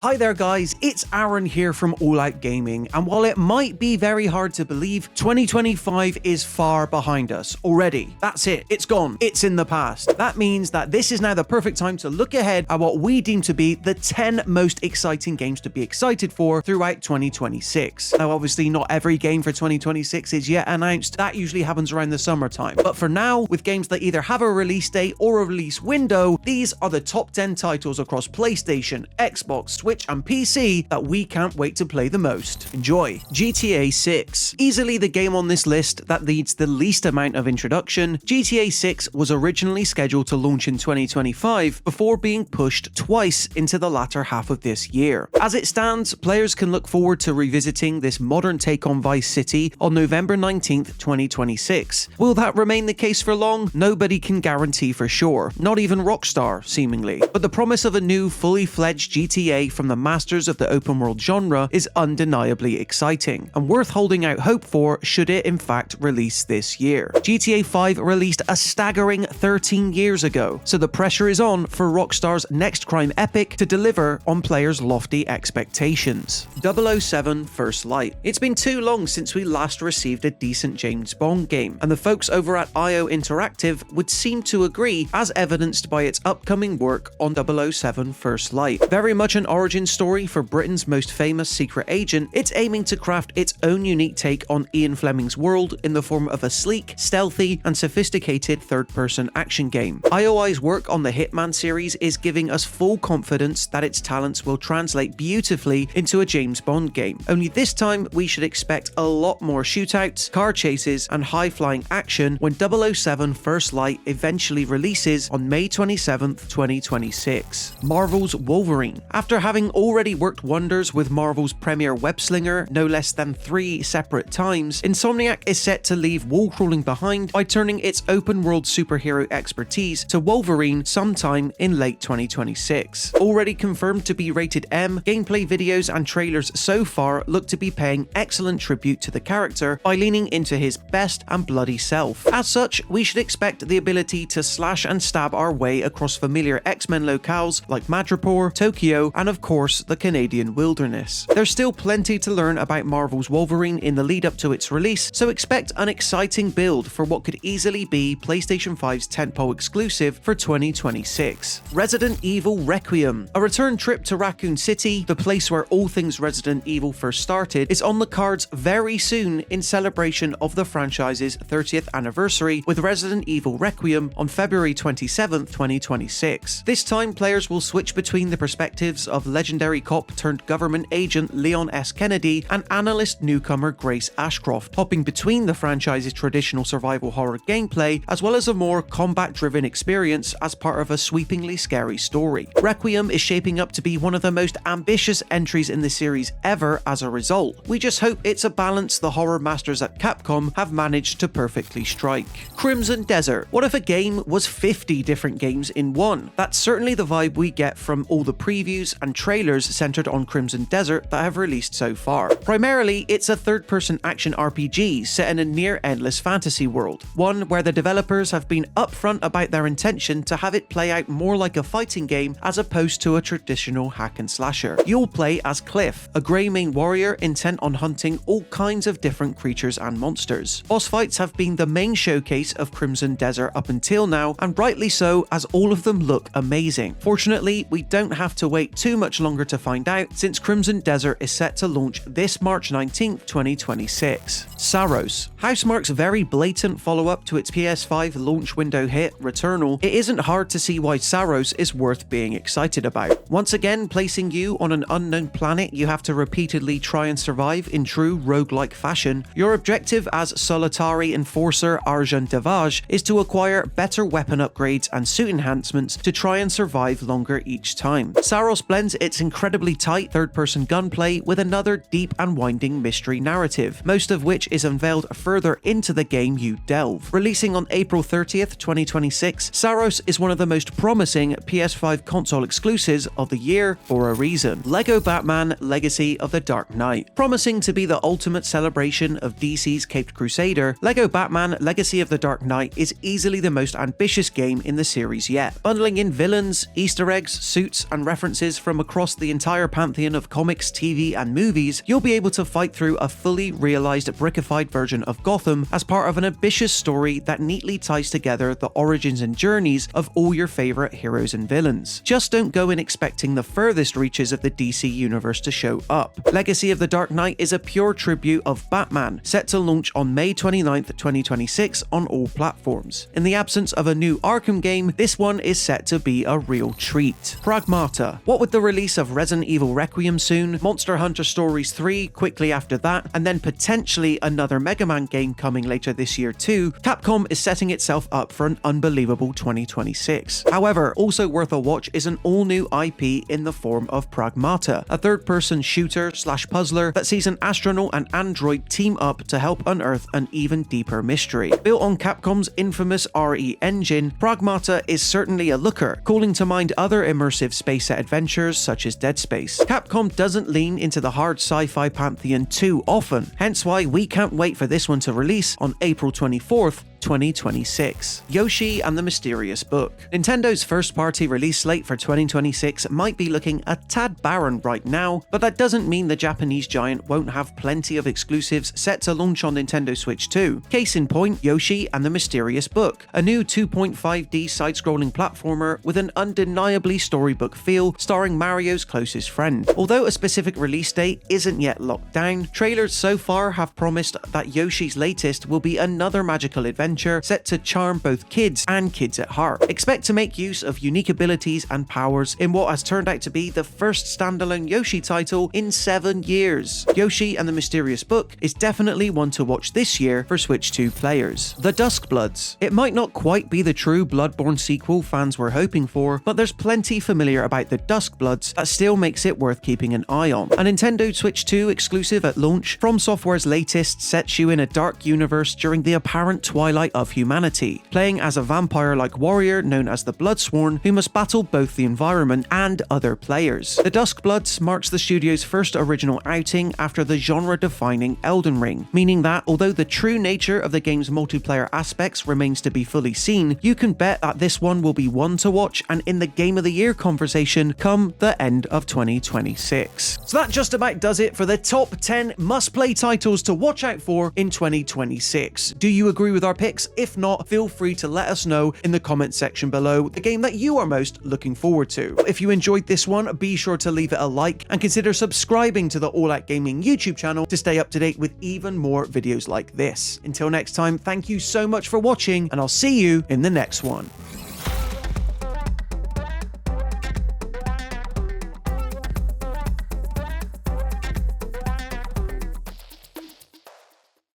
Hi there guys, it's Aaron here from All Out Gaming, and while it might be very hard to believe, 2025 is far behind us already. That's it, it's gone, it's in the past. That means that this is now the perfect time to look ahead at what we deem to be the 10 most exciting games to be excited for throughout 2026. Now obviously not every game for 2026 is yet announced, that usually happens around the summertime. But for now, with games that either have a release date or a release window, these are the top 10 titles across PlayStation, Xbox, Switch, and PC that we can't wait to play the most. Enjoy. GTA 6. Easily the game on this list that needs the least amount of introduction, GTA 6 was originally scheduled to launch in 2025 before being pushed twice into the latter half of this year. As it stands, players can look forward to revisiting this modern take on Vice City on November 19th, 2026. Will that remain the case for long? Nobody can guarantee for sure, not even Rockstar, seemingly. But the promise of a new, fully fledged GTA from the masters of the open world genre is undeniably exciting, and worth holding out hope for should it in fact release this year. GTA 5 released a staggering 13 years ago, so the pressure is on for Rockstar's next crime epic to deliver on players' lofty expectations. 007 First Light. It's been too long since we last received a decent James Bond game, and the folks over at IO Interactive would seem to agree, as evidenced by its upcoming work on 007 First Light. Very much an origin story for Britain's most famous secret agent, it's aiming to craft its own unique take on Ian Fleming's world in the form of a sleek, stealthy, and sophisticated third-person action game. IOI's work on the Hitman series is giving us full confidence that its talents will translate beautifully into a James Bond game. Only this time, we should expect a lot more shootouts, car chases, and high-flying action when 007 First Light eventually releases on May 27th, 2026. Marvel's Wolverine. After having already worked wonders with Marvel's premier web-slinger no less than 3 separate times, Insomniac is set to leave wall-crawling behind by turning its open-world superhero expertise to Wolverine sometime in late 2026. Already confirmed to be rated M, gameplay videos and trailers so far look to be paying excellent tribute to the character by leaning into his best and bloody self. As such, we should expect the ability to slash and stab our way across familiar X-Men locales like Madripoor, Tokyo, and of course the Canadian wilderness. There's still plenty to learn about Marvel's Wolverine in the lead up to its release, so expect an exciting build for what could easily be PlayStation 5's tentpole exclusive for 2026. Resident Evil Requiem. A return trip to Raccoon City, the place where all things Resident Evil first started, is on the cards very soon in celebration of the franchise's 30th anniversary with Resident Evil Requiem on February 27th, 2026. This time players will switch between the perspectives of legendary cop turned government agent Leon S. Kennedy and analyst newcomer Grace Ashcroft, hopping between the franchise's traditional survival horror gameplay as well as a more combat-driven experience as part of a sweepingly scary story. Requiem is shaping up to be one of the most ambitious entries in the series ever as a result. We just hope it's a balance the horror masters at Capcom have managed to perfectly strike. Crimson Desert. What if a game was 50 different games in one? That's certainly the vibe we get from all the previews and trailers centered on Crimson Desert that have released so far. Primarily, it's a third-person action RPG set in a near-endless fantasy world, one where the developers have been upfront about their intention to have it play out more like a fighting game as opposed to a traditional hack and slasher. You'll play as Cliff, a Greymane warrior intent on hunting all kinds of different creatures and monsters. Boss fights have been the main showcase of Crimson Desert up until now, and rightly so, as all of them look amazing. Fortunately, we don't have to wait too much longer to find out, since Crimson Desert is set to launch this March 19th, 2026. Saros. Housemarque's very blatant follow-up to its PS5 launch window hit, Returnal, it isn't hard to see why Saros is worth being excited about. Once again, placing you on an unknown planet you have to repeatedly try and survive in true roguelike fashion, your objective as solitary enforcer Arjun Devaj is to acquire better weapon upgrades and suit enhancements to try and survive longer each time. Saros blends its incredibly tight third-person gunplay with another deep and winding mystery narrative, most of which is unveiled further into the game you delve. Releasing on April 30th, 2026, Saros is one of the most promising PS5 console exclusives of the year for a reason. LEGO Batman Legacy of the Dark Knight. Promising to be the ultimate celebration of DC's Caped Crusader, LEGO Batman Legacy of the Dark Knight is easily the most ambitious game in the series yet, bundling in villains, Easter eggs, suits, and references from across across the entire pantheon of comics, TV, and movies, you'll be able to fight through a fully realized brickified version of Gotham as part of an ambitious story that neatly ties together the origins and journeys of all your favorite heroes and villains. Just don't go in expecting the furthest reaches of the DC universe to show up. Legacy of the Dark Knight is a pure tribute of Batman, set to launch on May 29th, 2026 on all platforms. In the absence of a new Arkham game, this one is set to be a real treat. Pragmata. What with the release of Resident Evil Requiem soon, Monster Hunter Stories 3 quickly after that, and then potentially another Mega Man game coming later this year too, Capcom is setting itself up for an unbelievable 2026. However, also worth a watch is an all-new IP in the form of Pragmata, a third-person shooter/puzzler that sees an astronaut and android team up to help unearth an even deeper mystery. Built on Capcom's infamous RE engine, Pragmata is certainly a looker, calling to mind other immersive space adventures such as Dead Space. Capcom doesn't lean into the hard sci-fi pantheon too often, hence why we can't wait for this one to release on April 24th, 2026. Yoshi and the Mysterious Book. Nintendo's first-party release slate for 2026 might be looking a tad barren right now, but that doesn't mean the Japanese giant won't have plenty of exclusives set to launch on Nintendo Switch 2. Case in point, Yoshi and the Mysterious Book, a new 2.5D side-scrolling platformer with an undeniably storybook feel starring Mario's closest friend. Although a specific release date isn't yet locked down, trailers so far have promised that Yoshi's latest will be another magical adventure set to charm both kids and kids at heart. Expect to make use of unique abilities and powers in what has turned out to be the first standalone Yoshi title in 7 years. Yoshi and the Mysterious Book is definitely one to watch this year for Switch 2 players. The Duskbloods. It might not quite be the true Bloodborne sequel fans were hoping for, but there's plenty familiar about the Duskbloods that still makes it worth keeping an eye on. A Nintendo Switch 2 exclusive at launch, From Software's latest sets you in a dark universe during the apparent twilight of humanity, playing as a vampire-like warrior known as the Bloodsworn who must battle both the environment and other players. The Duskbloods marks the studio's first original outing after the genre-defining Elden Ring, meaning that although the true nature of the game's multiplayer aspects remains to be fully seen, you can bet that this one will be one to watch and in the Game of the Year conversation come the end of 2026. So that just about does it for the top 10 must-play titles to watch out for in 2026. Do you agree with our picks? If not, feel free to let us know in the comment section below the game that you are most looking forward to. If you enjoyed this one, be sure to leave it a like and consider subscribing to the All Out Gaming YouTube channel to stay up to date with even more videos like this. Until next time, thank you so much for watching, and I'll see you in the next one.